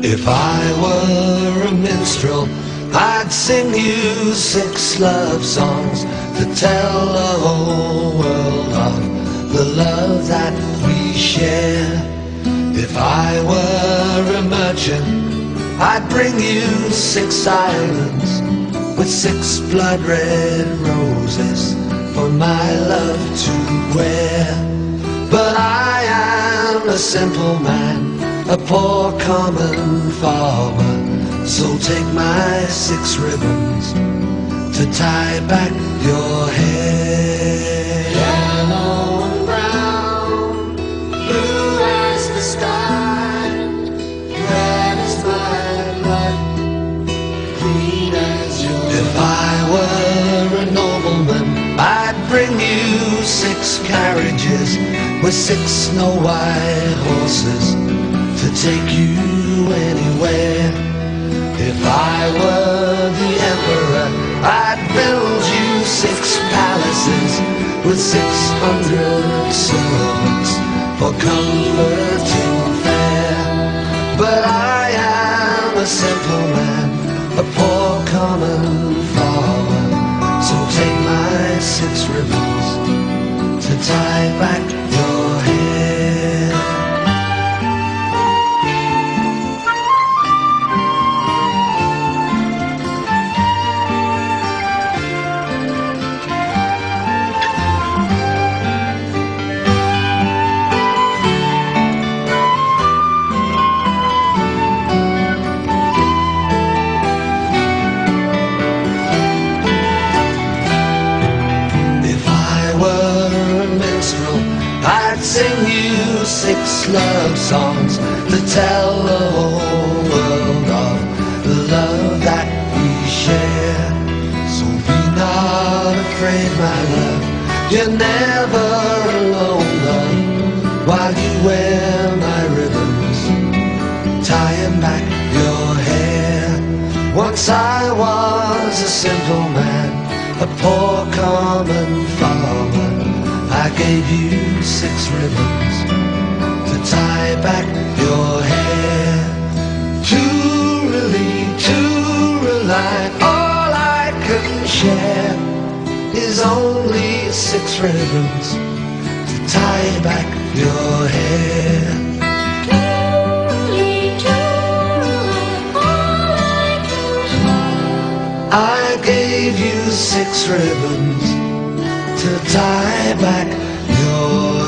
If I were a minstrel, I'd sing you 6 love songs to tell the whole world of the love that we share. If I were a merchant, I'd bring you 6 islands with 6 blood-red roses for my love to wear. But I am a simple man, a poor common farmer, so take my 6 ribbons to tie back your hair. Yellow and brown, blue as the sky, red as my blood, green as your If I were a nobleman, I'd bring you 6 carriages with 6 snow-white horses to take you anywhere. If I were the emperor, I'd build you 6 palaces with 600 servants for comforting fare. But I am a simple man, a poor common farmer, so take my 6 ribbons to tie back your hair. I'd sing you 6 love songs to tell the whole world of the love that we share. So be not afraid, my love, you're never alone, love, while you wear my ribbons, tying back your hair. Once I was a simple man, a poor common farmer, I gave you 6 ribbons to tie back your hair. To relieve, to rely, all I can share is only 6 ribbons to tie back your hair. I gave you 6 ribbons to tie back your